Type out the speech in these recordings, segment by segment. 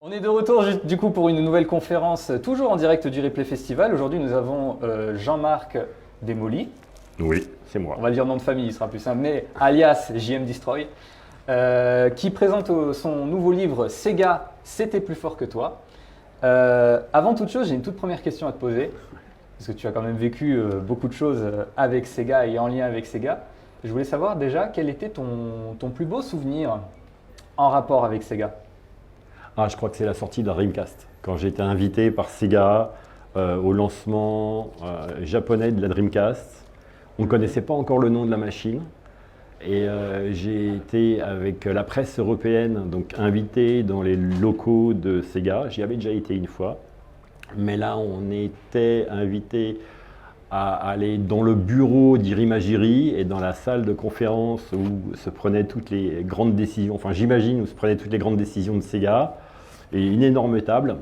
On est de retour du coup pour une nouvelle conférence, toujours en direct du Replay Festival. Aujourd'hui, nous avons Jean-Marc Desmolly. Oui, c'est moi. On va le dire nom de famille, il sera plus simple, mais alias JM Destroy, qui présente son nouveau livre Sega, c'était plus fort que toi. Avant toute chose, j'ai une toute première question à te poser, parce que tu as quand même vécu beaucoup de choses avec Sega et en lien avec Sega. Je voulais savoir déjà quel était ton plus beau souvenir en rapport avec Sega. Je crois que c'est la sortie d'un Dreamcast. Quand j'ai été invité par Sega au lancement japonais de la Dreamcast, on ne connaissait pas encore le nom de la machine. Et j'ai été avec la presse européenne, donc invité dans les locaux de Sega. J'y avais déjà été une fois. Mais là, on était invité à aller dans le bureau d'Irimagiri et dans la salle de conférence où se prenaient toutes les grandes décisions, enfin j'imagine où se prenaient toutes les grandes décisions de Sega, et une énorme table.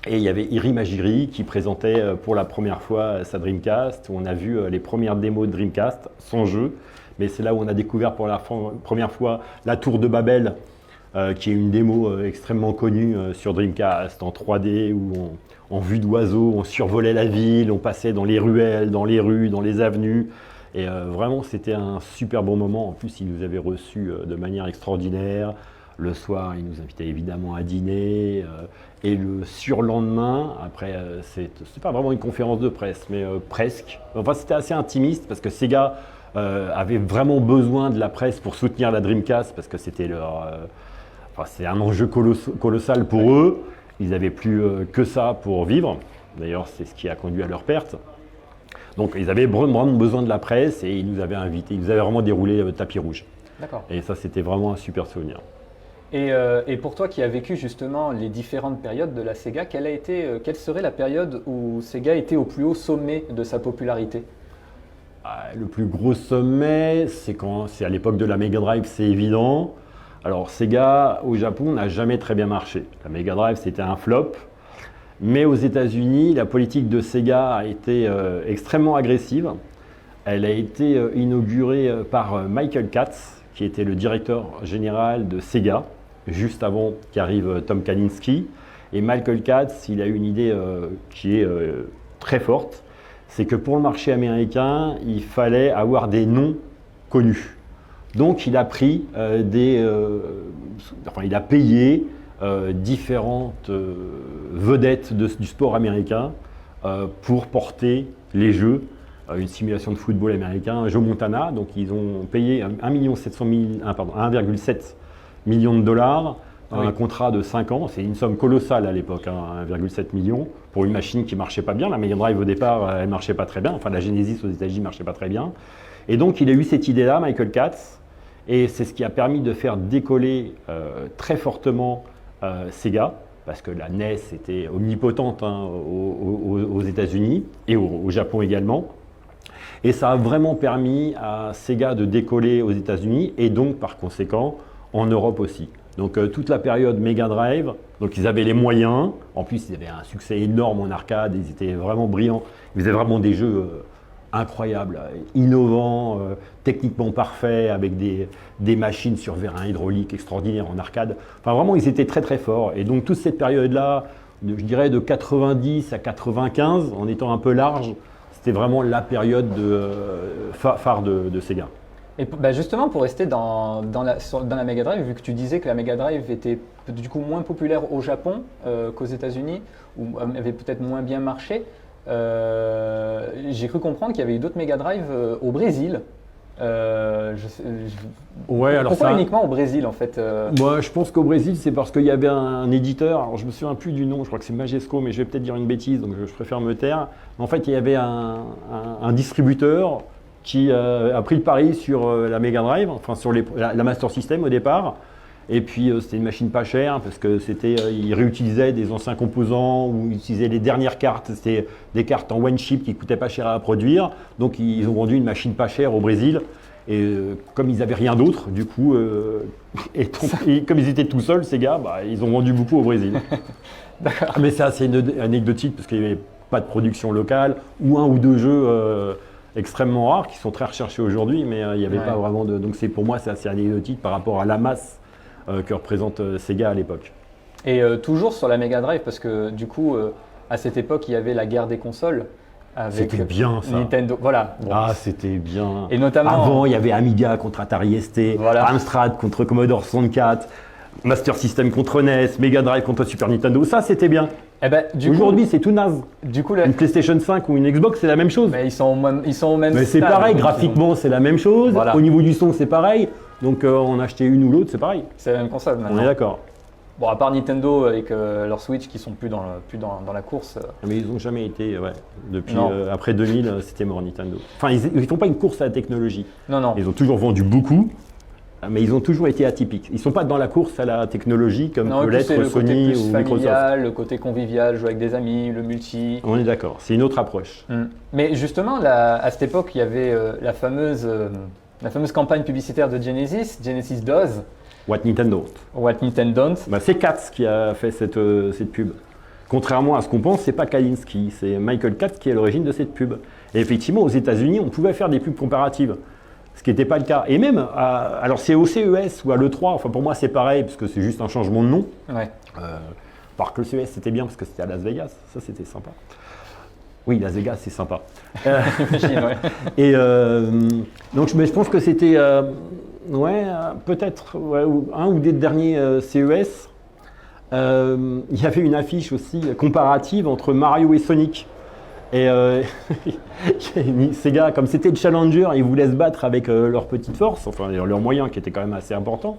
Et il y avait Irimagiri qui présentait pour la première fois sa Dreamcast, où on a vu les premières démos de Dreamcast, sans jeu, mais c'est là où on a découvert pour la première fois la Tour de Babel, qui est une démo extrêmement connue sur Dreamcast, en 3D, où en vue d'oiseau, on survolait la ville, on passait dans les ruelles, dans les rues, dans les avenues. Et vraiment, c'était un super bon moment. En plus, il nous avait reçus de manière extraordinaire. Le soir, il nous invitait évidemment à dîner. Et le surlendemain, après, c'est pas vraiment une conférence de presse, mais presque. Enfin, c'était assez intimiste parce que Sega avait vraiment besoin de la presse pour soutenir la Dreamcast parce que c'était leur... c'est un enjeu colossal pour eux. Ils n'avaient plus que ça pour vivre. D'ailleurs, c'est ce qui a conduit à leur perte. Donc, ils avaient vraiment besoin de la presse et ils nous avaient invités. Ils nous avaient vraiment déroulé le tapis rouge. D'accord. Et ça, c'était vraiment un super souvenir. Et pour toi qui as vécu justement les différentes périodes de la Sega, quelle serait la période où Sega était au plus haut sommet de sa popularité? Le plus gros sommet, c'est à l'époque de la Mega Drive, c'est évident. Alors Sega au Japon n'a jamais très bien marché. La Mega Drive c'était un flop, mais aux États-Unis la politique de Sega a été extrêmement agressive. Elle a été inaugurée par Michael Katz, qui était le directeur général de Sega, juste avant qu'arrive Tom Kalinske. Et Michael Katz, il a eu une idée qui est très forte, c'est que pour le marché américain, il fallait avoir des noms connus. Donc il a pris il a payé différentes vedettes du sport américain pour porter les jeux, une simulation de football américain, Joe Montana. Donc ils ont payé 1,7 million de dollars, oui. Un contrat de 5 ans. C'est une somme colossale à l'époque, 1,7 million, pour une machine qui ne marchait pas bien. La Mega Drive au départ, elle ne marchait pas très bien. Enfin, la Genesis aux États-Unis ne marchait pas très bien. Et donc il a eu cette idée-là, Michael Katz. Et c'est ce qui a permis de faire décoller très fortement Sega, parce que la NES était omnipotente aux États-Unis et au Japon également. Et ça a vraiment permis à Sega de décoller aux États-Unis et donc par conséquent en Europe aussi. Donc toute la période Mega Drive, donc ils avaient les moyens, en plus ils avaient un succès énorme en arcade, ils étaient vraiment brillants, ils faisaient vraiment des jeux incroyable, innovant, techniquement parfait, avec des machines sur vérin hydraulique extraordinaires en arcade. Enfin vraiment, ils étaient très très forts. Et donc toute cette période-là, je dirais de 90 à 95, en étant un peu large, c'était vraiment la période phare de Sega. Et justement, pour rester dans la Mega Drive, vu que tu disais que la Mega Drive était du coup moins populaire au Japon qu'aux États-Unis, ou avait peut-être moins bien marché, j'ai cru comprendre qu'il y avait eu d'autres Mega Drive au Brésil. Pourquoi uniquement au Brésil en fait Moi, je pense qu'au Brésil, c'est parce qu'il y avait un éditeur, alors je me souviens plus du nom, je crois que c'est Majesco, mais je vais peut-être dire une bêtise, donc je préfère me taire. En fait, il y avait un distributeur qui a pris le pari sur la Mega Drive, enfin sur la Master System au départ. Et puis c'était une machine pas chère parce que ils réutilisaient des anciens composants ou ils utilisaient les dernières cartes. C'était des cartes en one chip qui coûtaient pas cher à produire. Donc ils ont vendu une machine pas chère au Brésil. Et comme ils n'avaient rien d'autre, du coup, et comme ils étaient tout seuls, ces gars, ils ont vendu beaucoup au Brésil. D'accord. Mais c'est assez anecdotique parce qu'il n'y avait pas de production locale ou un ou deux jeux extrêmement rares qui sont très recherchés aujourd'hui, mais il n'y avait pas vraiment de. Donc pour moi, c'est assez anecdotique par rapport à la masse que représente Sega à l'époque. Et toujours sur la Mega Drive, parce que du coup, à cette époque, il y avait la guerre des consoles avec C'était bien ça. Nintendo. Voilà. Bon. Ah, c'était bien. Et notamment. Avant, il y avait Amiga contre Atari ST, Voilà. Amstrad contre Commodore 64, Master System contre NES, Mega Drive contre Super Nintendo. Ça, c'était bien. Eh ben, Aujourd'hui, c'est tout naze. du coup, Une PlayStation 5 ou une Xbox, c'est la même chose. mais ils sont au même Mais c'est stade, pareil, donc graphiquement, c'est la même chose. Voilà. Au niveau du son, c'est pareil. Donc, on a acheté une ou l'autre, c'est pareil. c'est la même console On maintenant. est d'accord. Bon, à part Nintendo avec leur Switch qui sont plus dans la course. Mais ils n'ont jamais été, ouais. Depuis Non. après 2000, c'était mort Nintendo. Enfin, ils font pas une course à la technologie. Non, non. Ils ont toujours vendu beaucoup, mais ils ont toujours été atypiques. Ils ne sont pas dans la course à la technologie comme Non, et peut puis c'est l'être le côté Sony plus ou Microsoft. familial, le côté convivial, jouer avec des amis, le multi. On est d'accord, c'est une autre approche. Mais justement, à cette époque, il y avait la fameuse campagne publicitaire de Genesis Does, What Nintendo. What Nintendo Don't. Bah, c'est Katz qui a fait cette pub. Contrairement à ce qu'on pense, c'est pas Kalinski, c'est Michael Katz qui est à l'origine de cette pub. Et effectivement, aux États-Unis, on pouvait faire des pubs comparatives, ce qui n'était pas le cas. Et même, alors c'est au CES ou à l'E3, enfin pour moi c'est pareil, parce que c'est juste un changement de nom. Ouais. Par que le CES c'était bien parce que c'était à Las Vegas, ça c'était sympa. Oui, Las Vegas c'est sympa. J'imagine, ouais. Et donc je pense que c'était peut-être un ou des derniers CES. Il y avait une affiche aussi comparative entre Mario et Sonic. Et Sega, comme c'était le Challenger, ils voulaient se battre avec leurs petites forces, enfin leurs moyens qui étaient quand même assez importants.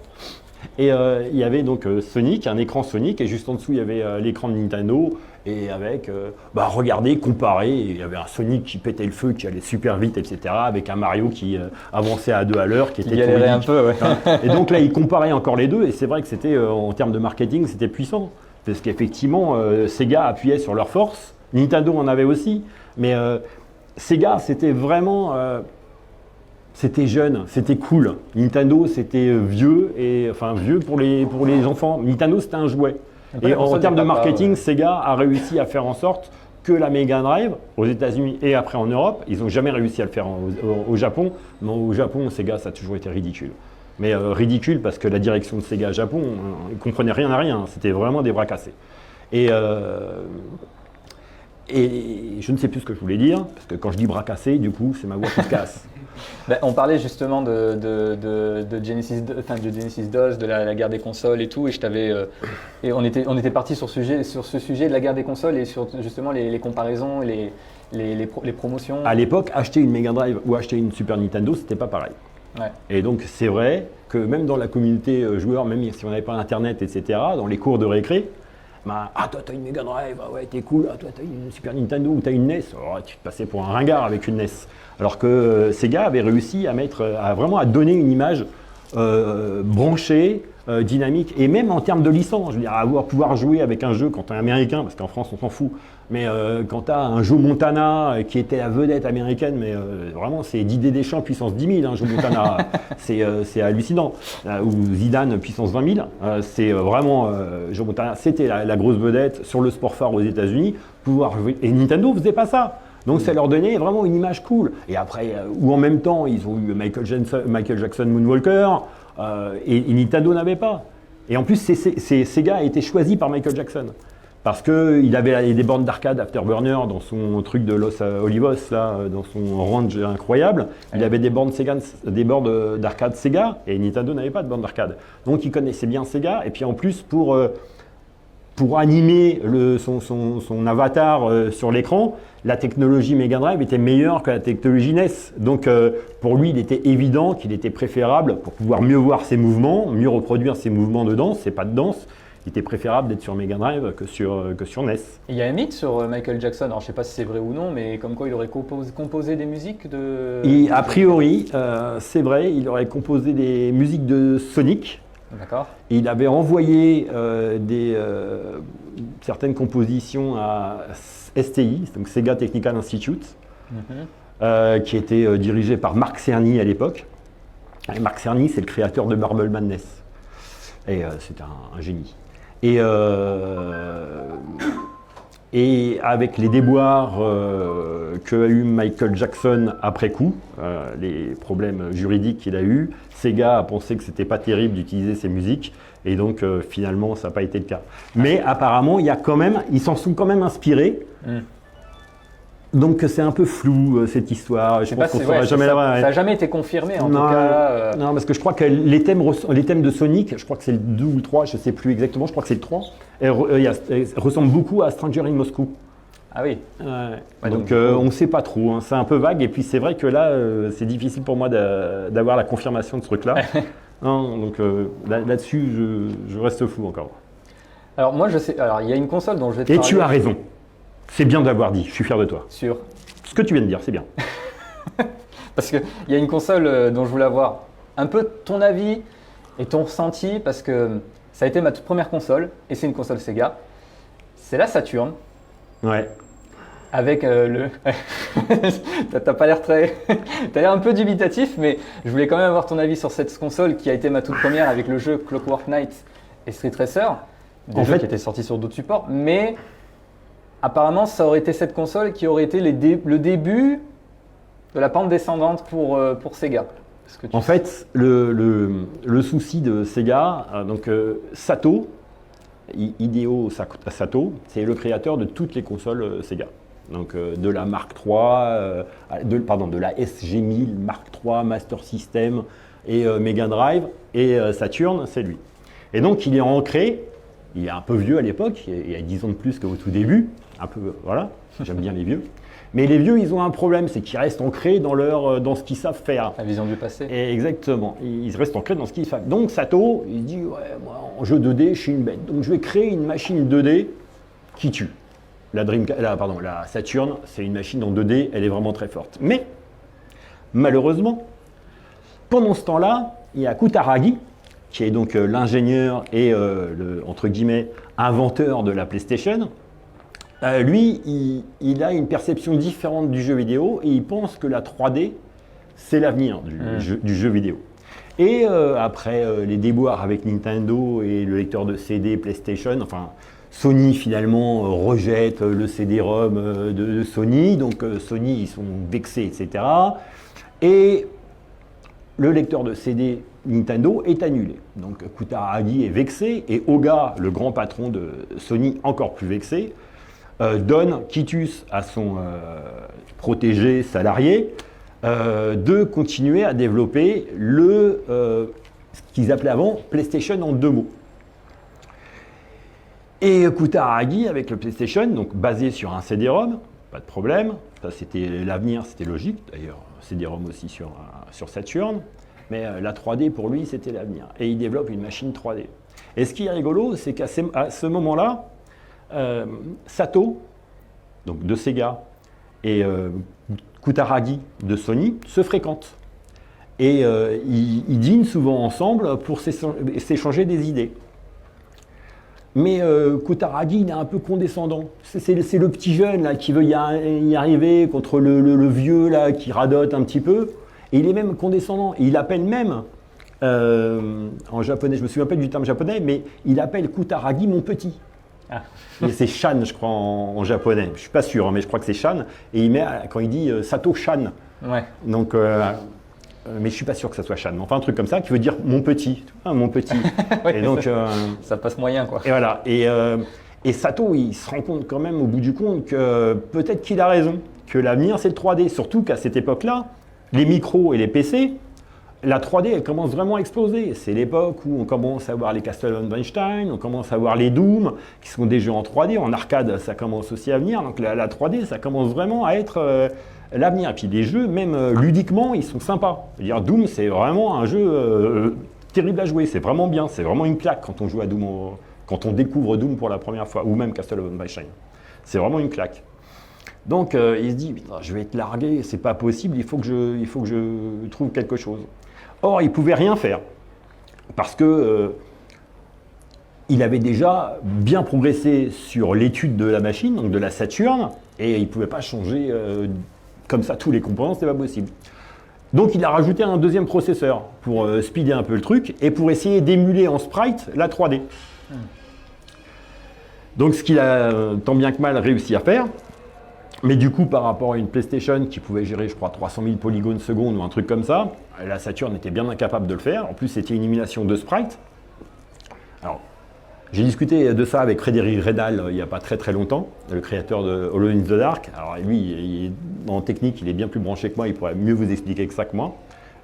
Et il y avait donc Sonic, un écran Sonic, et juste en dessous il y avait l'écran de Nintendo. Et avec, regardez, comparer, il y avait un Sonic qui pétait le feu, qui allait super vite, etc. Avec un Mario qui avançait à 2 à l'heure, qui Il était galérait un tout peu, ouais. Et donc là, ils comparaient encore les deux, et c'est vrai que c'était, en termes de marketing, c'était puissant. Parce qu'effectivement, Sega appuyait sur leur force, Nintendo en avait aussi, mais Sega, c'était vraiment... c'était jeune, c'était cool. Nintendo, c'était vieux, vieux pour les enfants. Nintendo, c'était un jouet. Et en termes de marketing, Sega a réussi à faire en sorte que la Mega Drive, aux États-Unis et après en Europe, ils n'ont jamais réussi à le faire au Japon. Mais au Japon, Sega, ça a toujours été ridicule. Mais ridicule parce que la direction de Sega Japon, ils ne comprenaient rien à rien. C'était vraiment des bras cassés. Et je ne sais plus ce que je voulais dire, parce que quand je dis bras cassés, du coup, c'est ma voix qui se casse. On parlait justement de Genesis DOS, de la guerre des consoles et tout, et et on était parti sur ce sujet de la guerre des consoles et sur justement les comparaisons, les promotions. À l'époque, acheter une Mega Drive ou acheter une Super Nintendo, c'était pas pareil. Ouais. Et donc c'est vrai que même dans la communauté joueur, même si on n'avait pas Internet, etc., dans les cours de récré, toi t'as une Mega Drive, ouais t'es cool, toi t'as une Super Nintendo ou t'as une NES, tu te passais pour un ringard avec une NES. Alors que Sega avait réussi à vraiment donner une image branchée, dynamique, et même en termes de licence, je veux dire, pouvoir jouer avec un jeu quand tu es américain, parce qu'en France on s'en fout, mais quand tu as un Joe Montana qui était la vedette américaine, mais vraiment c'est Didier Deschamps puissance 10 000, Joe Montana, c'est hallucinant, ou Zidane puissance 20 000, c'est vraiment Joe Montana, c'était la grosse vedette sur le sport phare aux États-Unis, pouvoir jouer, et Nintendo faisait pas ça. Donc ça leur donnait vraiment une image cool. Et après, ou en même temps, ils ont eu Michael Jackson Moonwalker, et Nintendo n'avait pas. Et en plus, Sega a été choisi par Michael Jackson. Parce qu'il avait des bornes d'arcade Afterburner dans son truc de Los Olivos, là, dans son range incroyable. Il avait des bornes d'arcade Sega, et Nintendo n'avait pas de bornes d'arcade. Donc il connaissait bien Sega. Et puis en plus, pour animer son avatar sur l'écran, la technologie Mega Drive était meilleure que la technologie NES. Donc pour lui, il était évident qu'il était préférable, pour pouvoir mieux voir ses mouvements, mieux reproduire ses mouvements de danse, c'est pas de danse, il était préférable d'être sur Mega Drive que sur NES. Il y a un mythe sur Michael Jackson, alors je ne sais pas si c'est vrai ou non, mais comme quoi il aurait composé des musiques de... Et a priori, c'est vrai, il aurait composé des musiques de Sonic. D'accord. Il avait envoyé certaines compositions à STI, donc Sega Technical Institute, qui était dirigé par Mark Cerny à l'époque. Et Mark Cerny, c'est le créateur de Marble Madness. Et c'est un génie. Et Et avec les déboires qu'a eu Michael Jackson après coup, les problèmes juridiques qu'il a eu, Sega a pensé que c'était pas terrible d'utiliser ces musiques, et donc finalement ça n'a pas été le cas. Mais apparemment, ils s'en sont quand même inspirés. Donc c'est un peu flou cette histoire. Je pense qu'on saura jamais ça n'a jamais été confirmé en tout cas. Non, parce que je crois que les thèmes de Sonic, je crois que c'est le 2 ou le 3, je ne sais plus exactement, je crois que c'est le 3, ressemblent beaucoup à Stranger in Moscow. Ah oui. Donc on ne sait pas trop, hein, c'est un peu vague, et puis c'est vrai que là c'est difficile pour moi d'avoir la confirmation de ce truc-là. Donc là-dessus je reste flou encore. Alors moi je sais, alors il y a une console dont je vais te parler. Et tu as raison. C'est bien d'avoir dit, je suis fier de toi. Sûr. Ce que tu viens de dire, c'est bien. Parce qu'il y a une console dont je voulais avoir un peu ton avis et ton ressenti, parce que ça a été ma toute première console, et c'est une console Sega. C'est la Saturn. Ouais. Avec le... T'as pas l'air très... T'as l'air un peu dubitatif, mais je voulais quand même avoir ton avis sur cette console qui a été ma toute première avec le jeu Clockwork Knight et Street Racer. Des jeux qui étaient sortis sur d'autres supports, mais... Apparemment, ça aurait été cette console qui aurait été le début de la pente descendante pour Sega. En fait, le souci de Sega, Sato, Hideo Sato, c'est le créateur de toutes les consoles Sega. Donc de la Mark III, de la SG-1000, Mark III, Master System et Mega Drive, et Saturn, c'est lui. Et donc il est ancré, il est un peu vieux à l'époque, il y a 10 ans de plus qu'au tout début, un peu, voilà, j'aime bien les vieux. Mais les vieux, ils ont un problème, c'est qu'ils restent ancrés dans ce qu'ils savent faire. La vision du passé. Et exactement, ils restent ancrés dans ce qu'ils savent. Donc Sato, il dit, ouais, moi en jeu 2D, je suis une bête. Donc je vais créer une machine 2D qui tue. La Saturn, c'est une machine en 2D, elle est vraiment très forte. Mais, malheureusement, pendant ce temps-là, il y a Kutaragi, qui est donc l'ingénieur et entre guillemets, inventeur de la PlayStation. Lui, il a une perception différente du jeu vidéo et il pense que la 3D, c'est l'avenir du jeu vidéo. Et après les déboires avec Nintendo et le lecteur de CD PlayStation, enfin Sony finalement rejette le CD-ROM de Sony, donc Sony ils sont vexés, etc. Et le lecteur de CD Nintendo est annulé. Donc Kutaragi est vexé et Oga, le grand patron de Sony, encore plus vexé, donne quitus à son protégé salarié de continuer à développer ce qu'ils appelaient avant PlayStation en 2 mots. Et Kutaragi, avec le PlayStation, donc basé sur un CD-ROM, pas de problème, ça c'était l'avenir, c'était logique, d'ailleurs CD-ROM aussi sur Saturn, mais la 3D pour lui c'était l'avenir. Et il développe une machine 3D. Et ce qui est rigolo, c'est qu'à ce moment-là, Sato, donc de Sega, et Kutaragi de Sony se fréquentent. Et ils dînent souvent ensemble pour s'échanger des idées. Mais Kutaragi, il est un peu condescendant. C'est le petit jeune là, qui veut y arriver contre le vieux là, qui radote un petit peu. Et il est même condescendant. Et il appelle même, en japonais, je me souviens pas du terme japonais, mais il appelle Kutaragi mon petit. Ah. C'est Shan, je crois, en japonais. Je suis pas sûr, hein, mais je crois que c'est Shan. Et quand il dit Sato Shan. Ouais. Donc, mais je suis pas sûr que ça soit Shan. Enfin, un truc comme ça qui veut dire mon petit. Mon petit. Ouais, et donc, ça passe moyen, quoi. Et voilà. Et Sato, il se rend compte quand même au bout du compte que peut-être qu'il a raison, que l'avenir c'est le 3D. Surtout qu'à cette époque-là, les micros et les PC, la 3D, elle commence vraiment à exploser. C'est l'époque où on commence à voir les Castlevania, on commence à voir les Doom, qui sont des jeux en 3D. En arcade, ça commence aussi à venir. Donc la 3D, ça commence vraiment à être l'avenir. Et puis les jeux, même ludiquement, ils sont sympas. C'est-à-dire Doom, c'est vraiment un jeu terrible à jouer. C'est vraiment bien. C'est vraiment une claque quand on joue à Doom, quand on découvre Doom pour la première fois, ou même Castlevania. C'est vraiment une claque. Donc il se dit, je vais être largué, c'est pas possible, il faut que je trouve quelque chose. Or, il ne pouvait rien faire, parce que il avait déjà bien progressé sur l'étude de la machine, donc de la Saturn, et il ne pouvait pas changer comme ça tous les composants, ce n'était pas possible. Donc il a rajouté un deuxième processeur pour speeder un peu le truc, et pour essayer d'émuler en sprite la 3D. Et donc, Donc ce qu'il a tant bien que mal réussi à faire. Mais du coup, par rapport à une PlayStation qui pouvait gérer, je crois, 300 000 polygones secondes ou un truc comme ça, la Saturn était bien incapable de le faire. En plus, c'était une émulation de sprite. Alors, j'ai discuté de ça avec Frédéric Redal il n'y a pas très très longtemps, le créateur de Hollow in the Dark. Alors lui, en technique, il est bien plus branché que moi, il pourrait mieux vous expliquer que ça que moi.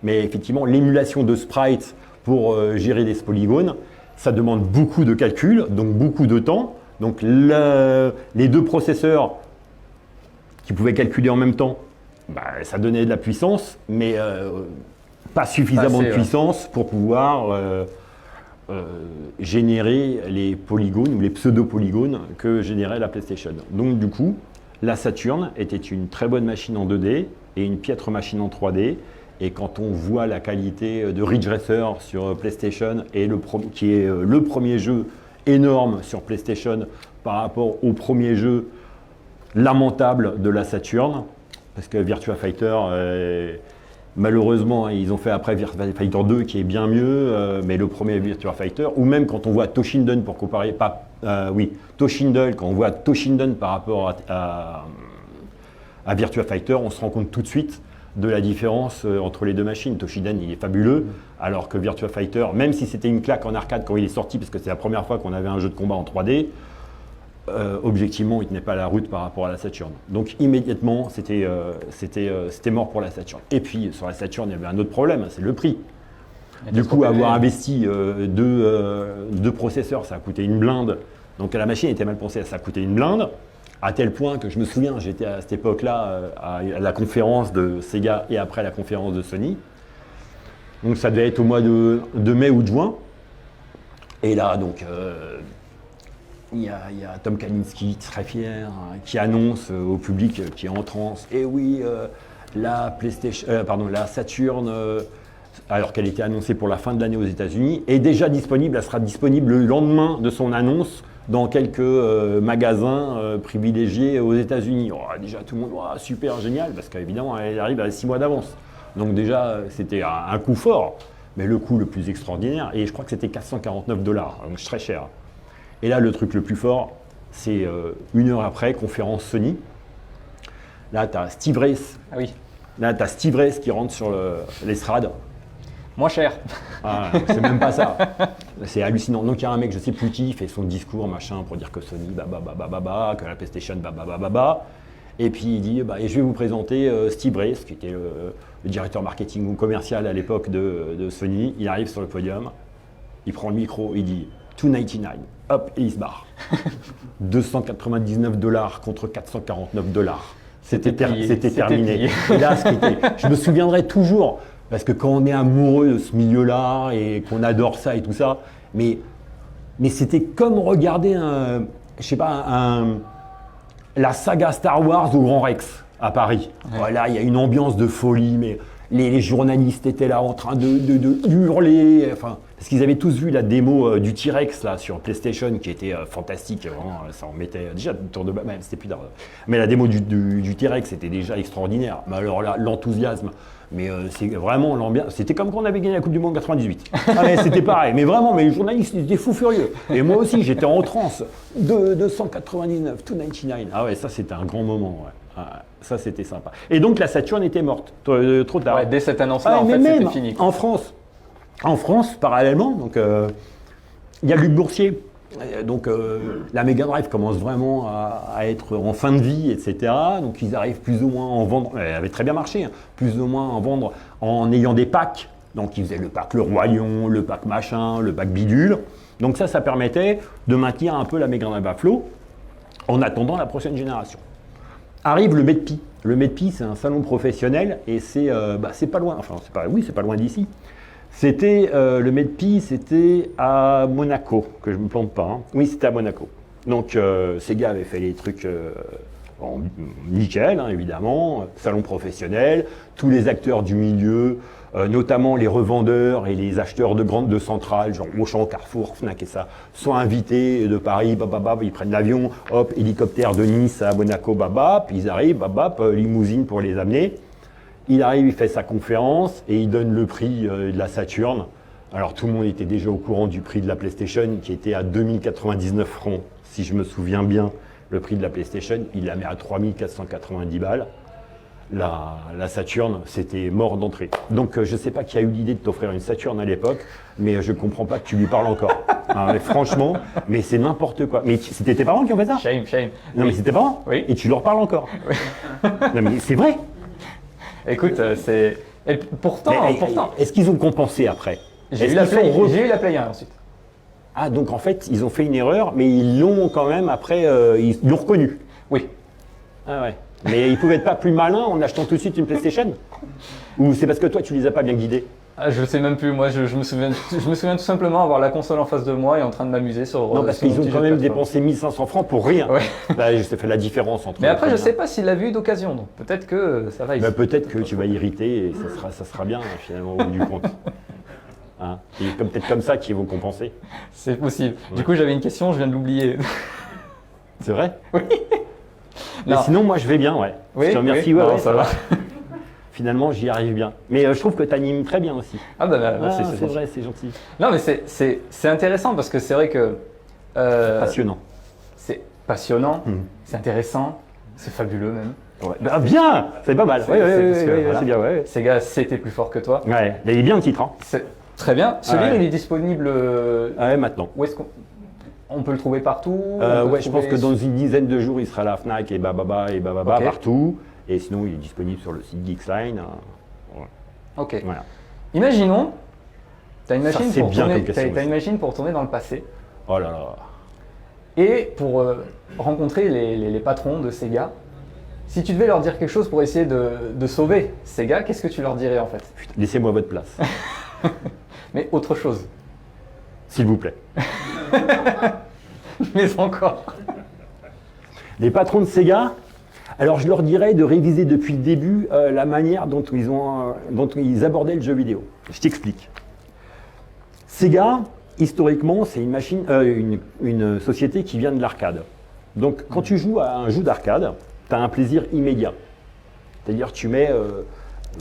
Mais effectivement, l'émulation de sprite pour gérer des polygones, ça demande beaucoup de calculs, donc beaucoup de temps. Donc les deux processeurs qui pouvaient calculer en même temps, ça donnait de la puissance, mais pas suffisamment de puissance pour pouvoir générer les polygones ou les pseudo-polygones que générait la PlayStation. Donc du coup, la Saturn était une très bonne machine en 2D et une piètre machine en 3D. Et quand on voit la qualité de Ridge Racer sur PlayStation, qui est le premier jeu énorme sur PlayStation par rapport au premier jeu lamentable de la Saturn, parce que Virtua Fighter, malheureusement, ils ont fait après Virtua Fighter 2 qui est bien mieux, mais le premier Virtua Fighter, ou même quand on voit Toshinden pour comparer, Toshinden, quand on voit Toshinden par rapport à Virtua Fighter, on se rend compte tout de suite de la différence entre les deux machines. Toshinden, il est fabuleux, alors que Virtua Fighter, même si c'était une claque en arcade quand il est sorti, parce que c'est la première fois qu'on avait un jeu de combat en 3D, objectivement, il tenait pas la route par rapport à la Saturn. Donc immédiatement, c'était mort pour la Saturn. Et puis sur la Saturn, il y avait un autre problème, c'est le prix. Du coup, avoir investi deux processeurs, ça a coûté une blinde. Donc la machine était mal pensée, ça a coûté une blinde. À tel point que je me souviens, j'étais à cette époque-là à la conférence de Sega et après la conférence de Sony. Donc ça devait être au mois de mai ou de juin. Et là, donc, il y a Tom Kalinske, très fier, qui annonce au public qui est en transe, et oui, la Saturn, alors qu'elle était annoncée pour la fin de l'année aux États-Unis, est déjà disponible, elle sera disponible le lendemain de son annonce dans quelques magasins privilégiés aux États-Unis. Oh, déjà tout le monde, oh, super, génial, parce qu'évidemment, elle arrive à 6 mois d'avance. Donc déjà, c'était un coup fort, mais le coup le plus extraordinaire, et je crois que c'était $449, donc très cher. Et là, le truc le plus fort, c'est une heure après, conférence Sony. Là, tu as Steve Race. Ah oui. Là, tu as Steve Race qui rentre sur l'estrade. Moins cher. Ah, c'est même pas ça. C'est hallucinant. Donc, il y a un mec, je sais plus qui, fait son discours, machin, pour dire que Sony, que la PlayStation, Et puis, il dit, et je vais vous présenter Steve Race, qui était le directeur marketing ou commercial à l'époque de Sony. Il arrive sur le podium, il prend le micro, il dit « 299 ». Hop, et il se barre. $299 contre $449. C'était terminé. Et là, je me souviendrai toujours, parce que quand on est amoureux de ce milieu-là et qu'on adore ça et tout ça, mais c'était comme regarder la saga Star Wars au Grand Rex à Paris. Ouais. Voilà, il y a une ambiance de folie, mais les journalistes étaient là en train de hurler, parce qu'ils avaient tous vu la démo du T-Rex là, sur PlayStation qui était fantastique, vraiment, ça en mettait déjà autour de même c'était plus d'art. Mais la démo du T-Rex était déjà extraordinaire. Mais alors là, l'enthousiasme, mais c'est vraiment l'ambiance, c'était comme quand on avait gagné la Coupe du Monde 98. Ah, mais c'était pareil, mais vraiment, mais les journalistes ils étaient fous furieux. Et moi aussi, j'étais en transe. 299, 299. Ah ouais, ça c'était un grand moment. Ouais. Ah, ça c'était sympa. Et donc la Saturn était morte, trop tard. Ouais, dès cette annonce-là, en fait, c'était fini. En France, parallèlement, donc il y a Luc Boursier. Donc la Mega Drive commence vraiment à être en fin de vie, etc. Donc ils arrivent plus ou moins à en vendre. Elle avait très bien marché, hein, plus ou moins à en vendre en ayant des packs. Donc ils faisaient le pack Le Roi Lion, le pack machin, le pack bidule. Donc ça permettait de maintenir un peu la Mega Drive à flot en attendant la prochaine génération. Arrive le MEDPI. Le MEDPI, c'est un salon professionnel et c'est pas loin. Enfin, c'est pas loin d'ici. Le MEDPI, c'était à Monaco, que je ne me plante pas. Hein. Oui, c'était à Monaco. Donc, Sega avait fait les trucs nickel, hein, évidemment, salon professionnel, tous les acteurs du milieu, notamment les revendeurs et les acheteurs de centrales, genre Auchan, Carrefour, Fnac et ça, sont invités de Paris, ils prennent l'avion, hop, hélicoptère de Nice à Monaco, puis ils arrivent, limousine pour les amener. Il arrive, il fait sa conférence et il donne le prix de la Saturn. Alors tout le monde était déjà au courant du prix de la PlayStation qui était à 2099 francs si je me souviens bien, le prix de la PlayStation, il la met à 3490 balles. La Saturn, c'était mort d'entrée. Donc je ne sais pas qui a eu l'idée de t'offrir une Saturn à l'époque, mais je ne comprends pas que tu lui parles encore. Mais franchement, mais c'est n'importe quoi. Mais c'était tes parents qui ont fait ça? Shame. Non mais c'est tes parents? Oui. Et tu leur parles encore? Oui. Non mais c'est vrai. Écoute, c'est. Et pourtant, Est-ce qu'ils ont compensé après? j'ai eu la Play 1 ensuite. Ah donc en fait, ils ont fait une erreur, mais ils l'ont quand même après, ils l'ont reconnu. Oui. Ah ouais. Mais ils ne pouvaient être pas plus malins en achetant tout de suite une PlayStation? Ou c'est parce que toi, tu les as pas bien guidés? Ah, je sais même plus, moi je me souviens tout simplement avoir la console en face de moi et en train de m'amuser sur. Non, parce sur mon qu'ils ont petit quand jeu de même plateforme. dépensé 1500 francs pour rien. Ouais. Là, je t'ai fait la différence entre. Mais après, je sais pas s'il l'a vu d'occasion, donc peut-être que ça va ici. Bah, peut-être que tu vas irriter et ça sera bien finalement au bout du compte. Hein, c'est peut-être comme ça qu'ils vont compenser. C'est possible. Ouais. Du coup, j'avais une question, je viens de l'oublier. C'est vrai? Oui. Mais Non. sinon, moi, je vais bien, ouais. Oui, Je te remercie, oui. ouais, Non, ouais, ça va. Finalement, j'y arrive bien. Mais je trouve que tu animes très bien aussi. Ah bah merci, c'est gentil. vrai, c'est gentil. Non, mais c'est intéressant parce que c'est vrai que. Passionnant. C'est passionnant, Mhm. c'est intéressant, c'est fabuleux même. Ouais. Bah, bien, c'est pas mal. C'est- Ouais, c'est parce que, voilà. c'est bien, ouais. Sega, c'était plus fort que toi. Ouais, il est bien le titre. Hein. C'est très bien. Ce Ouais. livre, il est disponible. Ouais, maintenant. Où est-ce qu'on peut le trouver partout? Ouais, je pense que dans une dizaine de jours, il sera à la Fnac et Bababa Ok. partout. Et sinon, il est disponible sur le site Geeksline. Ok. Voilà. Imaginons, tu as une Ça, machine c'est pour bien tourner, comme question t'as une aussi. machine pour tourner dans le passé Oh là là. et pour rencontrer les patrons de Sega. Si tu devais leur dire quelque chose pour essayer de sauver Sega, qu'est-ce que tu leur dirais en fait? Putain, laissez-moi votre place, Mais autre chose. s'il vous plaît. Mais encore. Les patrons de Sega, alors je leur dirais de réviser depuis le début la manière dont ils abordaient le jeu vidéo. Je t'explique. Sega, historiquement, c'est une machine, une société qui vient de l'arcade. Donc quand tu joues à un jeu d'arcade, tu as un plaisir immédiat. C'est-à-dire tu mets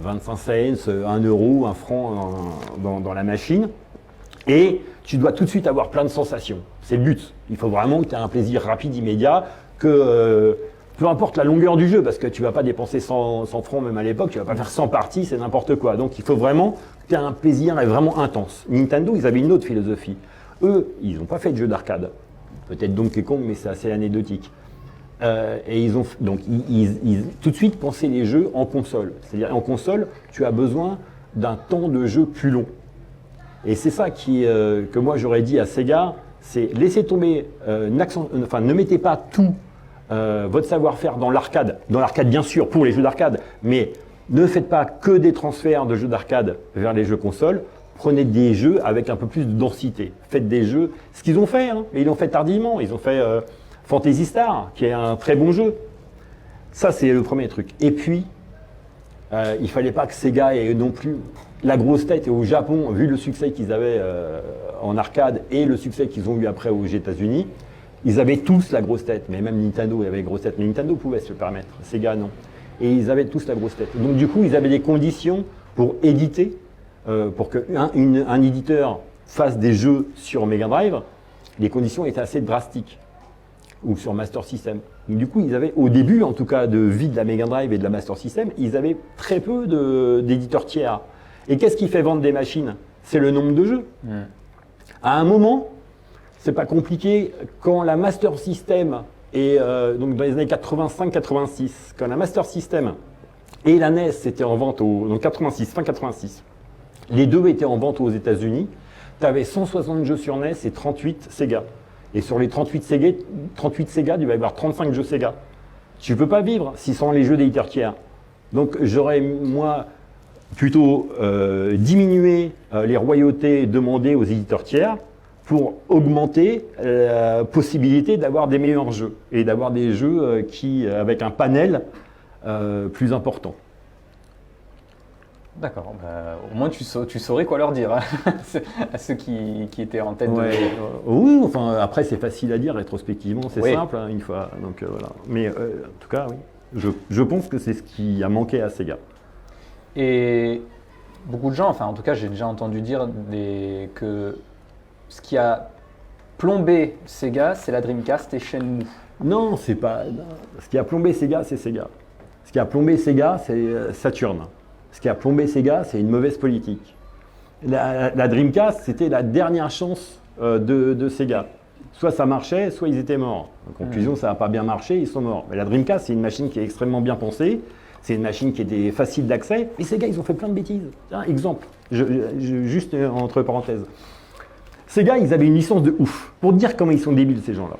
25 cents, 1 euro, 1 franc dans la machine et tu dois tout de suite avoir plein de sensations. C'est le but. Il faut vraiment que tu aies un plaisir rapide, immédiat, que peu importe la longueur du jeu, parce que tu ne vas pas dépenser 100 francs même à l'époque, tu ne vas pas faire 100 parties, c'est n'importe quoi. Donc il faut vraiment que tu aies un plaisir vraiment intense. Nintendo, ils avaient une autre philosophie. Eux, ils n'ont pas fait de jeu d'arcade. Peut-être Donkey Kong, mais c'est assez anecdotique. Et ils ont donc ils tout de suite pensé les jeux en console. C'est-à-dire en console, tu as besoin d'un temps de jeu plus long. Et c'est ça que moi j'aurais dit à Sega, c'est laissez tomber, ne mettez pas tout votre savoir-faire dans l'arcade bien sûr pour les jeux d'arcade, mais ne faites pas que des transferts de jeux d'arcade vers les jeux consoles. Prenez des jeux avec un peu plus de densité. Faites des jeux, ce qu'ils ont fait, hein, et ils l'ont fait tardivement. Ils ont fait Phantasy Star, qui est un très bon jeu. Ça, c'est le premier truc. Et puis, il ne fallait pas que Sega ait non plus la grosse tête. Et au Japon, vu le succès qu'ils avaient en arcade et le succès qu'ils ont eu après aux États-Unis, ils avaient tous la grosse tête. Mais même Nintendo avait une grosse tête. Mais Nintendo pouvait se le permettre. Sega, non. Et ils avaient tous la grosse tête. Donc du coup, ils avaient des conditions pour éditer, pour qu'un éditeur fasse des jeux sur Mega Drive. Les conditions étaient assez drastiques. Ou sur Master System. Donc, du coup, ils avaient, au début en tout cas de vie de la Mega Drive et de la Master System, ils avaient très peu d'éditeurs tiers. Et qu'est-ce qui fait vendre des machines? C'est le nombre de jeux. À un moment, c'est pas compliqué, quand la Master System et donc dans les années 85-86, quand la Master System et la NES étaient en vente donc 86, fin 86, les deux étaient en vente aux États-Unis, tu avais 160 jeux sur NES et 38 Sega. Et sur les 38 Sega, tu vas y avoir 35 jeux Sega. Tu ne peux pas vivre si sans les jeux d'éditeurs tiers. Donc j'aurais, moi, plutôt diminué les royautés demandées aux éditeurs tiers pour augmenter la possibilité d'avoir des meilleurs jeux et d'avoir des jeux avec un panel plus important. D'accord, bah, au moins tu saurais quoi leur dire hein, à ceux qui étaient en tête Ouais. Oui, enfin après c'est facile à dire rétrospectivement, c'est simple une fois. Donc voilà. Mais en tout cas, oui, je pense que c'est ce qui a manqué à Sega. Et beaucoup de gens, enfin en tout cas j'ai déjà entendu dire que ce qui a plombé Sega, c'est la Dreamcast et Shenmue. Non, c'est pas. Non. Ce qui a plombé Sega, c'est Sega. Ce qui a plombé Sega, c'est Saturn. Ce qui a plombé Sega, c'est une mauvaise politique. La Dreamcast, c'était la dernière chance de Sega. Soit ça marchait, soit ils étaient morts. En conclusion, ça n'a pas bien marché, ils sont morts. Mais la Dreamcast, c'est une machine qui est extrêmement bien pensée. C'est une machine qui était facile d'accès. Et Sega, ils ont fait plein de bêtises. Tiens, exemple, juste entre parenthèses. Sega, ils avaient une licence de ouf. Pour dire comment ils sont débiles, ces gens-là.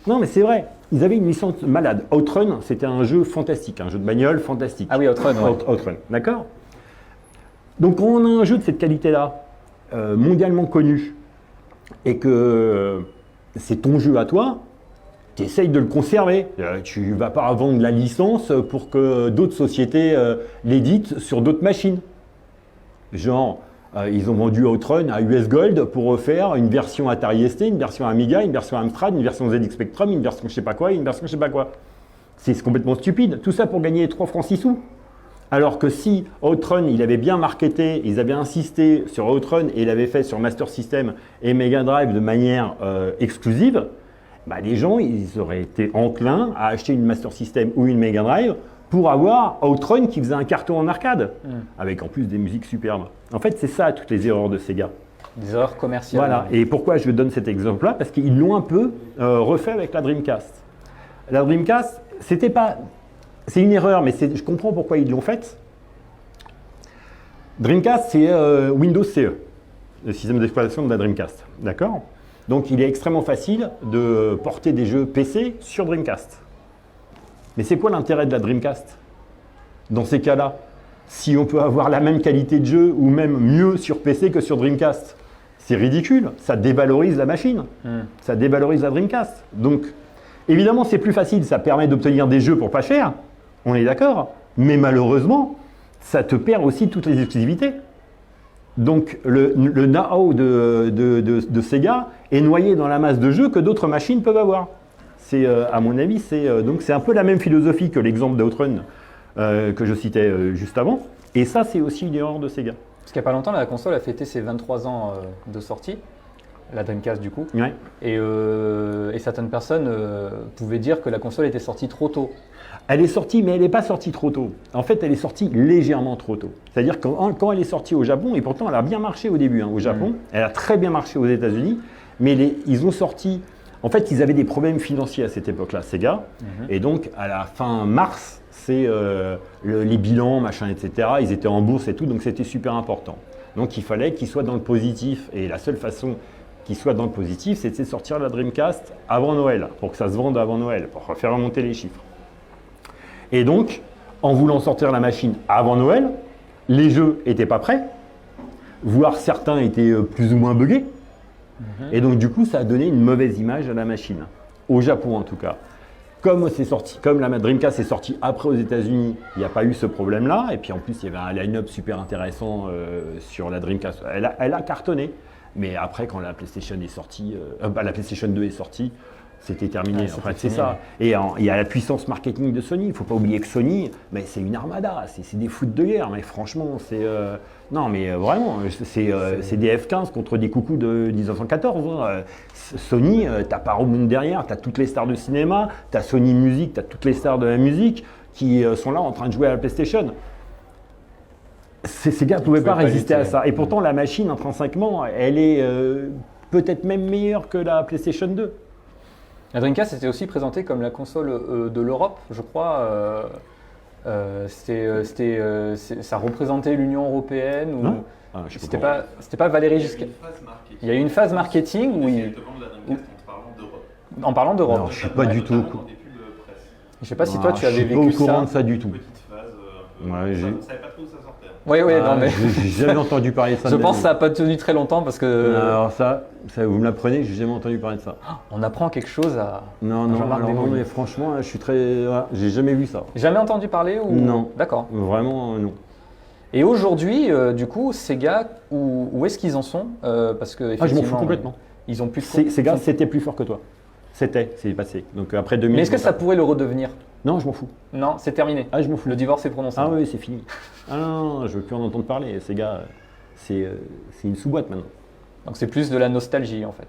Non, mais c'est vrai. Ils avaient une licence malade. Outrun, c'était un jeu fantastique, un jeu de bagnole fantastique. Ah oui, Outrun, ouais. Outrun, d'accord. Donc, quand on a un jeu de cette qualité-là, mondialement connu, et que c'est ton jeu à toi, tu essayes de le conserver. Tu ne vas pas vendre la licence pour que d'autres sociétés l'éditent sur d'autres machines. Genre, ils ont vendu Outrun à US Gold pour refaire une version Atari ST, une version Amiga, une version Amstrad, une version ZX Spectrum, une version je sais pas quoi, une version je sais pas quoi. C'est complètement stupide. Tout ça pour gagner 3 francs 6 sous. Alors que si Outrun, il avait bien marketé, ils avaient insisté sur Outrun et il l'avait fait sur Master System et Mega Drive de manière exclusive, bah, les gens ils auraient été enclins à acheter une Master System ou une Mega Drive pour avoir Outrun qui faisait un carton en arcade, avec en plus des musiques superbes. En fait, c'est ça toutes les erreurs de Sega. Des erreurs commerciales. Voilà. Et pourquoi je donne cet exemple-là? Parce qu'ils l'ont un peu refait avec la Dreamcast. La Dreamcast, c'était pas... C'est une erreur, mais je comprends pourquoi ils l'ont faite. Dreamcast, c'est Windows CE, le système d'exploitation de la Dreamcast. D'accord? Donc, il est extrêmement facile de porter des jeux PC sur Dreamcast. Mais c'est quoi l'intérêt de la Dreamcast dans ces cas-là? Si on peut avoir la même qualité de jeu ou même mieux sur PC que sur Dreamcast, c'est ridicule. Ça dévalorise la machine. Ça dévalorise la Dreamcast. Donc, évidemment, c'est plus facile. Ça permet d'obtenir des jeux pour pas cher. On est d'accord, mais malheureusement, ça te perd aussi toutes les exclusivités. Donc le know-how de Sega est noyé dans la masse de jeux que d'autres machines peuvent avoir. C'est, à mon avis, c'est un peu la même philosophie que l'exemple d'Outrun que je citais juste avant. Et ça, c'est aussi une erreur de Sega. Parce qu'il n'y a pas longtemps, la console a fêté ses 23 ans de sortie, la Dreamcast du coup. Ouais. Et certaines personnes pouvaient dire que la console était sortie trop tôt. Elle est sortie, mais elle n'est pas sortie trop tôt. En fait, elle est sortie légèrement trop tôt. C'est-à-dire que quand elle est sortie au Japon, et pourtant elle a bien marché au début au Japon, elle a très bien marché aux États-Unis, mais ils ont sorti... En fait, ils avaient des problèmes financiers à cette époque-là, Sega. Et donc, à la fin mars, c'est les bilans, machin, etc. Ils étaient en bourse et tout, donc c'était super important. Donc, il fallait qu'ils soient dans le positif. Et la seule façon qu'ils soient dans le positif, c'était de sortir la Dreamcast avant Noël, pour que ça se vende avant Noël, pour faire remonter les chiffres. Et donc, en voulant sortir la machine avant Noël, les jeux n'étaient pas prêts, voire certains étaient plus ou moins buggés. Et donc, du coup, ça a donné une mauvaise image à la machine, au Japon en tout cas. Comme la Dreamcast est sortie après aux États-Unis, il n'y a pas eu ce problème-là. Et puis en plus, il y avait un line-up super intéressant sur la Dreamcast. Elle a cartonné. Mais après, quand la PlayStation est sortie, la PlayStation 2 est sortie, c'était terminé. Ah, en fait, c'est ça. Et il y a la puissance marketing de Sony. Il ne faut pas oublier que Sony, mais c'est une armada. C'est des foot de guerre. Mais franchement, c'est... non, mais vraiment, c'est des F-15 contre des coucous de 1914. Hein. Sony, tu as Paramount derrière, tu as toutes les stars de cinéma, tu as Sony Music, tu as toutes les stars de la musique qui sont là en train de jouer à la PlayStation. Ces gars ne pouvaient pas résister à ça. Et pourtant, la machine, intrinsèquement, elle est peut-être même meilleure que la PlayStation 2. La Dreamcast était aussi présentée comme la console de l'Europe, je crois. Ça représentait l'Union européenne ou... C'était pas Valéry Giscard. Il y a eu une phase marketing où en parlant d'Europe. Alors, je suis pas du tout au courant. Je sais pas si toi tu avais vécu ça. Je suis pas au courant de ça du tout. Ouais, je ne savais pas trop où ça sortait. Oui, non, mais j'ai jamais entendu parler de ça. Je pense que ça n'a pas tenu très longtemps parce que. Alors ça vous me l'apprenez, j'ai jamais entendu parler de ça. On apprend quelque chose à. Non, mais franchement, je suis très. J'ai jamais vu ça. Jamais entendu parler ou. Non. D'accord. Vraiment, non. Et aujourd'hui, du coup, Sega, où est-ce qu'ils en sont parce que je m'en fous complètement. Ils ont plus. Sega, c'était plus fort que toi. C'est passé. Donc après 2000. Mais est-ce que ça pourrait le redevenir? Non, je m'en fous. Non, c'est terminé. Ah, je m'en fous. Le divorce est prononcé. Ah oui, c'est fini. Ah non, je veux plus en entendre parler. Sega, c'est une sous-boîte maintenant. Donc c'est plus de la nostalgie en fait.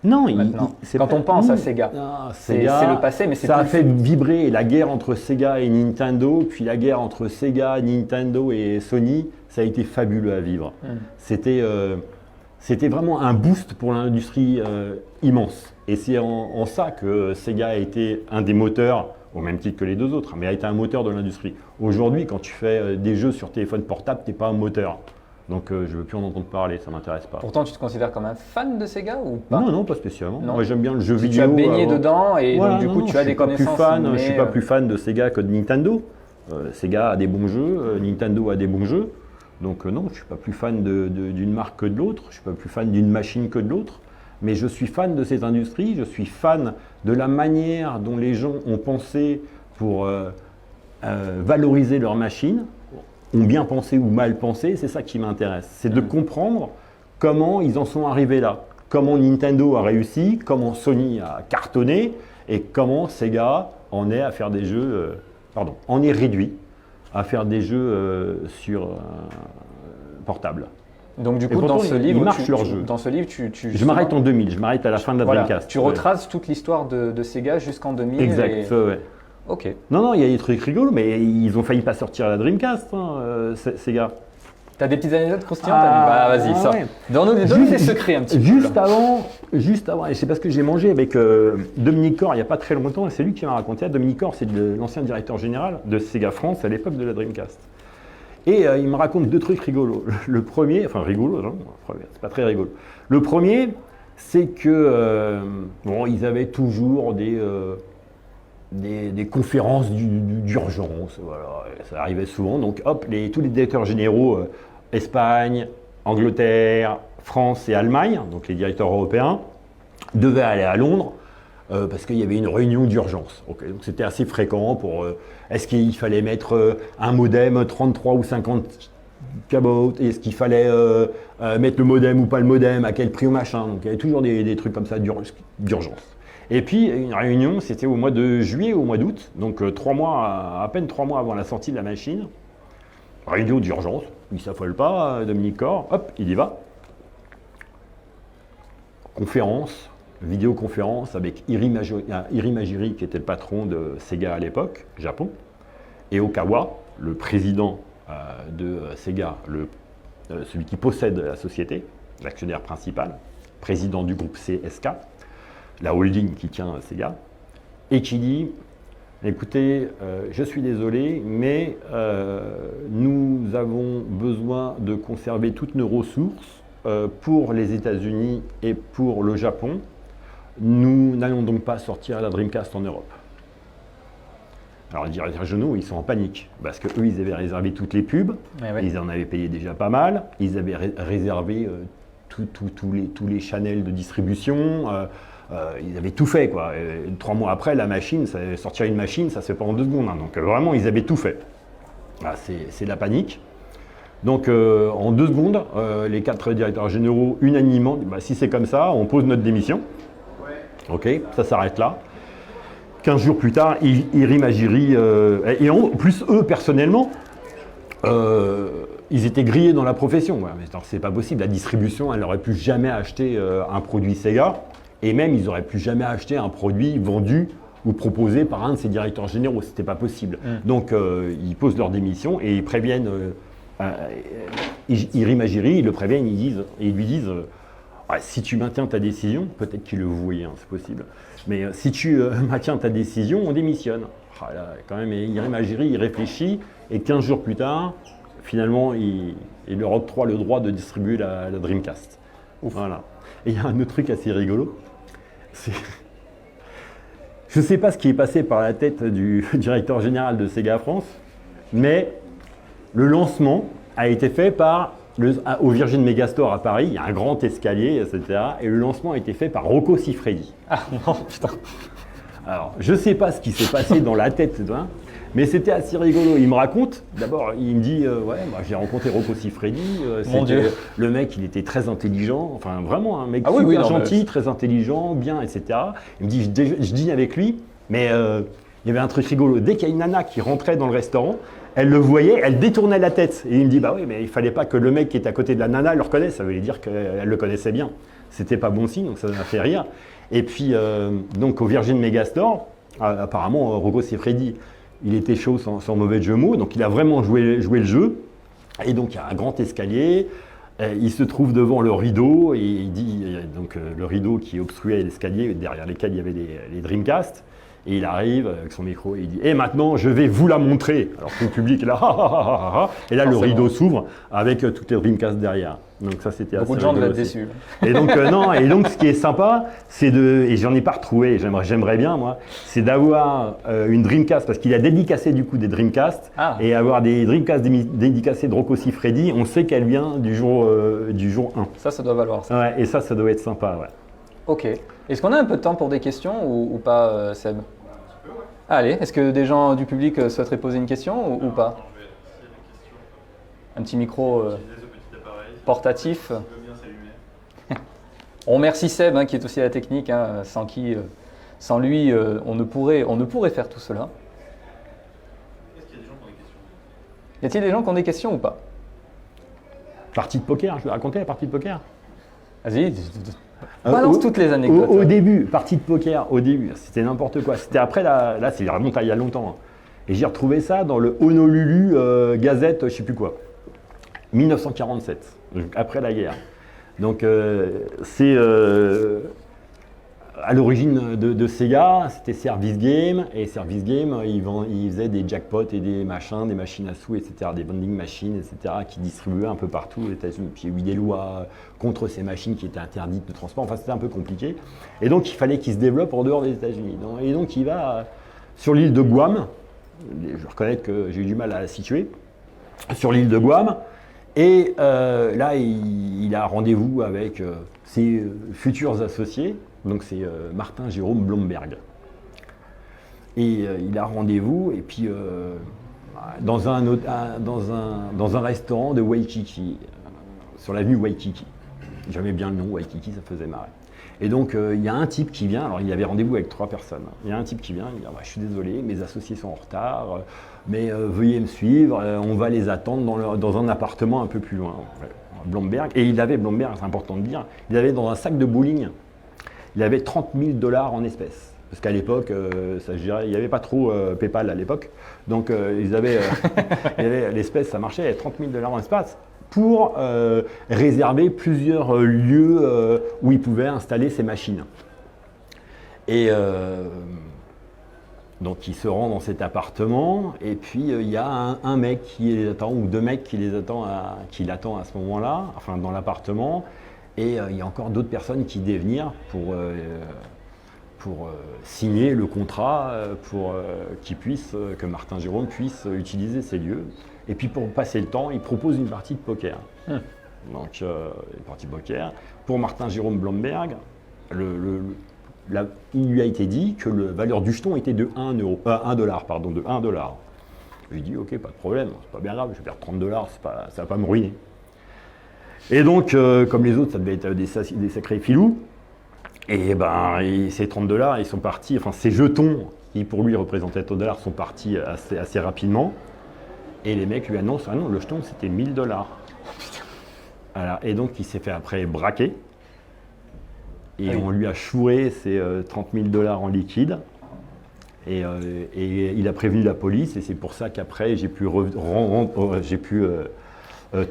Non, maintenant. c'est Quand pas- on pense à non. Sega, Ah, c'est Sega, le passé, mais c'est ça a plus fait vibrer la guerre entre Sega et Nintendo, puis la guerre entre Sega, Nintendo et Sony, ça a été fabuleux à vivre. C'était vraiment un boost pour l'industrie immense. Et c'est en ça que Sega a été un des moteurs, au même titre que les deux autres, mais a été un moteur de l'industrie. Aujourd'hui, quand tu fais des jeux sur téléphone portable, tu n'es pas un moteur. Donc je ne veux plus en entendre parler, ça ne m'intéresse pas. Pourtant, tu te considères comme un fan de Sega ou pas? Non, pas spécialement. Non. Moi, j'aime bien le jeu Tu vidéo. as baigné dedans et Voilà, donc du coup, non, tu as des connaissances. Je ne suis pas plus fan de Sega que de Nintendo. Sega a des bons jeux, Nintendo a des bons jeux. Donc non, je ne suis pas plus fan d'une marque que de l'autre, je ne suis pas plus fan d'une machine que de l'autre. Mais je suis fan de cette industrie, je suis fan de la manière dont les gens ont pensé pour valoriser leur machine, ont bien pensé ou mal pensé, c'est ça qui m'intéresse. C'est de comprendre comment ils en sont arrivés là, comment Nintendo a réussi, comment Sony a cartonné et comment Sega en est à faire des jeux, en est réduit à faire des jeux sur portable. Donc du Et coup, pourtant, dans ce ils livre, marchent leur jeu. Dans ce livre, Je m'arrête en 2000, je m'arrête à la fin de la voilà, Dreamcast. tu retraces toute l'histoire de Sega jusqu'en 2000. Exact, ouais. Ok. Non, il y a des trucs rigolos, mais ils ont failli pas sortir la Dreamcast, Sega. T'as des petites anecdotes croustillantes vas-y, Ah, sors. ouais. Donne-nous des secrets un petit peu. Juste avant, et c'est parce que j'ai mangé avec Dominique Corr il n'y a pas très longtemps, et c'est lui qui m'a raconté. Dominique Corr, c'est l'ancien directeur général de Sega France à l'époque de la Dreamcast. Et il me raconte deux trucs rigolos. Le premier, enfin rigolo, non, c'est pas très rigolo. Le premier, c'est que ils avaient toujours des conférences d'urgence, voilà, ça arrivait souvent. Donc hop, tous les directeurs généraux, Espagne, Angleterre, France et Allemagne, donc les directeurs européens, devaient aller à Londres parce qu'il y avait une réunion d'urgence. Okay, donc c'était assez fréquent pour est-ce qu'il fallait mettre un modem 33 ou 50 kb, est-ce qu'il fallait mettre le modem ou pas le modem, à quel prix ou machin. Donc il y avait toujours des trucs comme ça d'urgence. Et puis une réunion, c'était au mois de juillet ou au mois d'août, donc à peine 3 mois avant la sortie de la machine. Réunion d'urgence, il ne s'affole pas, Dominique Corr, hop, il y va. Conférence, vidéoconférence avec Hiri Majiri, qui était le patron de Sega à l'époque, Japon, et Okawa, le président de Sega, celui qui possède la société, l'actionnaire principal, président du groupe CSK, la holding qui tient Sega, et qui dit « Écoutez, je suis désolé, mais nous avons besoin de conserver toutes nos ressources pour les États-Unis et pour le Japon. Nous n'allons donc pas sortir la Dreamcast en Europe. » Alors les directeurs régionaux, ils sont en panique, parce qu'eux, ils avaient réservé toutes les pubs, ils en avaient payé déjà pas mal, ils avaient réservé tous les channels de distribution, ils avaient tout fait, quoi. Et 3 mois après, la machine, sortir une machine, ça se fait pas en 2 secondes. Hein. Donc vraiment, ils avaient tout fait. Là, c'est la panique. Donc en 2 secondes, les 4 directeurs généraux unanimement, si c'est comme ça, on pose notre démission. Ok, ça s'arrête là. 15 jours plus tard, Hiri Majiri, et en plus eux personnellement, ils étaient grillés dans la profession. Ouais, mais c'est pas possible, la distribution, elle n'aurait plus jamais acheté un produit Sega. Et même, ils n'auraient plus jamais acheté un produit vendu ou proposé par un de ces directeurs généraux. Ce n'était pas possible. Donc, ils posent leur démission et ils préviennent Hiri Majiri, ils le préviennent, ils lui disent si tu maintiens ta décision, peut-être qu'ils le voyaient, hein, c'est possible, mais si tu maintiens ta décision, on démissionne. Là, quand même, Hiri Majiri, il réfléchit et 15 jours plus tard, finalement, il leur octroie le droit de distribuer la Dreamcast. Voilà. Et il y a un autre truc assez rigolo. Je ne sais pas ce qui est passé par la tête du directeur général de Sega France, mais le lancement a été fait au Virgin Megastore à Paris. Il y a un grand escalier, etc. Et le lancement a été fait par Rocco Siffredi. Ah non, putain. Alors, je ne sais pas ce qui s'est passé dans la tête, mais c'était assez rigolo. Il me raconte, d'abord, il me dit j'ai rencontré Rocco Siffredi. Le mec, il était très intelligent, enfin vraiment un mec super gentil, très intelligent, bien, etc. Il me dit, je dîne avec lui, mais il y avait un truc rigolo. Dès qu'il y a une nana qui rentrait dans le restaurant, elle le voyait, elle détournait la tête. Et il me dit, mais il fallait pas que le mec qui est à côté de la nana le reconnaisse. Ça voulait dire qu'elle le connaissait bien. C'était pas bon signe, donc ça m'a fait rire. Et puis, donc au Virgin Megastore, apparemment, Rocco Siffredi, il était chaud sans mauvais jeu de mots, donc il a vraiment joué le jeu. Et donc il y a un grand escalier, il se trouve devant le rideau, et il dit, donc le rideau qui obstruait l'escalier, derrière lesquels il y avait les Dreamcast. Et il arrive avec son micro et il dit « Et maintenant, je vais vous la montrer !» Alors tout le public est là, ah, ah, ah, ah, ah. Et là, le rideau s'ouvre avec toutes les Dreamcast derrière. Donc ça, c'était Beaucoup de gens devaient être déçus. Et donc, non, et donc ce qui est sympa, c'est de, et j'en ai pas retrouvé, j'aimerais bien moi, c'est d'avoir une Dreamcast, parce qu'il a dédicacé du coup des Dreamcast, et avoir des Dreamcast dédicacés de Rocco Siffredi, on sait qu'elle vient du jour 1. Ça doit valoir ça. Ouais, et ça doit être sympa, ouais. Ok. Est-ce qu'on a un peu de temps pour des questions ou pas, Seb? Allez, est-ce que des gens du public souhaiteraient poser une question ou pas? Un petit micro portatif. On remercie Seb qui est aussi à la technique, sans lui, on ne pourrait faire tout cela. Est-ce qu'il y a des gens qui ont des questions? Y a-t-il des gens qui ont des questions ou pas? Partie de poker, je vais raconter la partie de poker. Vas-y, balance toutes les anecdotes. Au début, partie de poker, au début, c'était n'importe quoi. C'était après, là c'est remonté il y a longtemps. Et j'ai retrouvé ça dans le Honolulu Gazette, je ne sais plus quoi. 1947, après la guerre. Donc c'est à l'origine de Sega, c'était Service Game. Et Service Game, ils faisaient des jackpots et des machins, des machines à sous, etc., des vending machines, etc., qui distribuaient un peu partout aux États-Unis. Puis il y a eu des lois contre ces machines qui étaient interdites de transport. Enfin, c'était un peu compliqué. Et donc, il fallait qu'ils se développent en dehors des États-Unis. Et donc, il va sur l'île de Guam. Je reconnais que j'ai eu du mal à la situer. Sur l'île de Guam. Et là, il a rendez-vous avec ses futurs associés. Donc c'est Martin Jérôme Blomberg. Et il a rendez-vous et puis dans un restaurant de Waikiki, sur l'avenue Waikiki. J'aimais bien le nom Waikiki, ça faisait marrer. Et donc il y a un type qui vient, alors il avait rendez-vous avec 3 personnes. Il y a un type qui vient, il dit « Je suis désolé, mes associés sont en retard, mais veuillez me suivre, on va les attendre dans un appartement un peu plus loin. » Blomberg, et Blomberg, c'est important de dire, il avait dans un sac de bowling, il avait 30 000 $ en espèces. Parce qu'à l'époque, il n'y avait pas trop PayPal à l'époque. Donc l'espèce, ça marchait, il y avait 30 000 $ en espèces pour réserver plusieurs lieux où il pouvait installer ses machines. Et donc il se rend dans cet appartement et puis il y a un mec qui les attend, ou 2 mecs qui l'attendent à ce moment-là, enfin dans l'appartement. Et il y a encore d'autres personnes qui devaient venir pour signer le contrat, pour que Martin Jérôme puisse utiliser ces lieux. Et puis pour passer le temps, il propose une partie de poker. Donc une partie de poker. Pour Martin Jérôme Blomberg, il lui a été dit que la valeur du jeton était de 1 $. Je lui ai dit ok, pas de problème, c'est pas bien grave, je vais faire 30 $, ça va pas me ruiner. Et donc, comme les autres, ça devait être des sacrés filous. Et ces 30 $, ils sont partis, enfin ces jetons, qui pour lui représentaient 30 $, sont partis assez rapidement. Et les mecs lui annoncent, ah non, le jeton c'était 1 000 $. Voilà. Et donc, il s'est fait après braquer. Et on lui a chouré ces 30 000 $ en liquide. Et il a prévenu la police. Et c'est pour ça qu'après, j'ai pu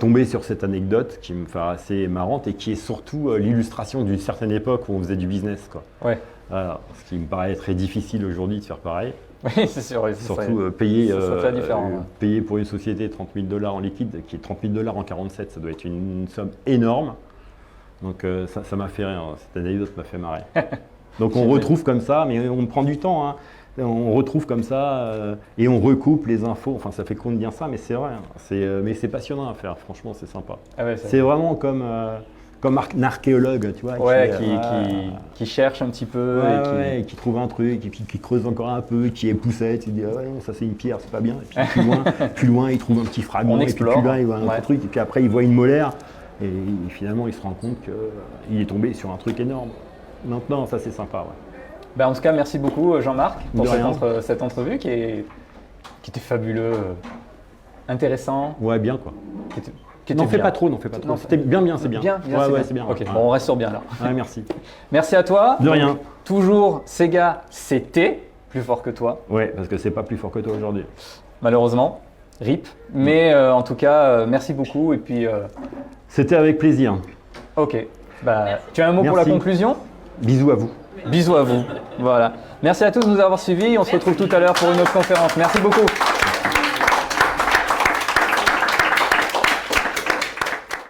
tomber sur cette anecdote qui me paraît assez marrante et qui est surtout l'illustration d'une certaine époque où on faisait du business, quoi. Ouais. Voilà, ce qui me paraît très difficile aujourd'hui de faire pareil. Oui, c'est sûr. Surtout payer pour une société 30 000 $ en liquide, qui est 30 000 $ en 47, ça doit être une somme énorme. Donc ça m'a fait rire, cette anecdote m'a fait marrer. Donc on retrouve comme ça, mais on prend du temps, hein. On retrouve comme ça et on recoupe les infos. Enfin, ça fait con de dire ça, mais c'est vrai. Hein. Mais c'est passionnant à faire. Franchement, c'est sympa. Ah ouais, c'est vraiment comme un archéologue, tu vois, qui cherche un petit peu et qui trouve un truc, et puis qui creuse encore un peu, qui époussette, il dit ah ouais, non, ça c'est une pierre, c'est pas bien. Et puis plus loin, il trouve un petit fragment, et puis plus loin, il voit un autre truc, et puis après il voit une molaire, et finalement il se rend compte qu'il est tombé sur un truc énorme. Maintenant, ça c'est sympa. Ouais. En tout cas, merci beaucoup Jean-Marc pour cette entrevue qui était fabuleux, intéressant. Ouais, bien quoi. qui était N'en fais bien. pas trop, n'en fais pas trop. Non, C'était bien, c'est bien. Bien, ouais, c'est ouais, bien. c'est bien. Ok, ouais. bon, on reste sur bien là. Ouais, merci. Merci à toi. De rien. Toujours Sega, c'était plus fort que toi, Ouais, parce que c'est pas plus fort que toi aujourd'hui. malheureusement. RIP. Mais en tout cas, merci beaucoup. Et puis, C'était avec plaisir. ok. Bah, tu as un mot pour la Merci. conclusion? Bisous à vous. Bisous à vous. Voilà. Merci à tous de nous avoir suivis. On se retrouve tout à l'heure pour une autre conférence. Merci beaucoup.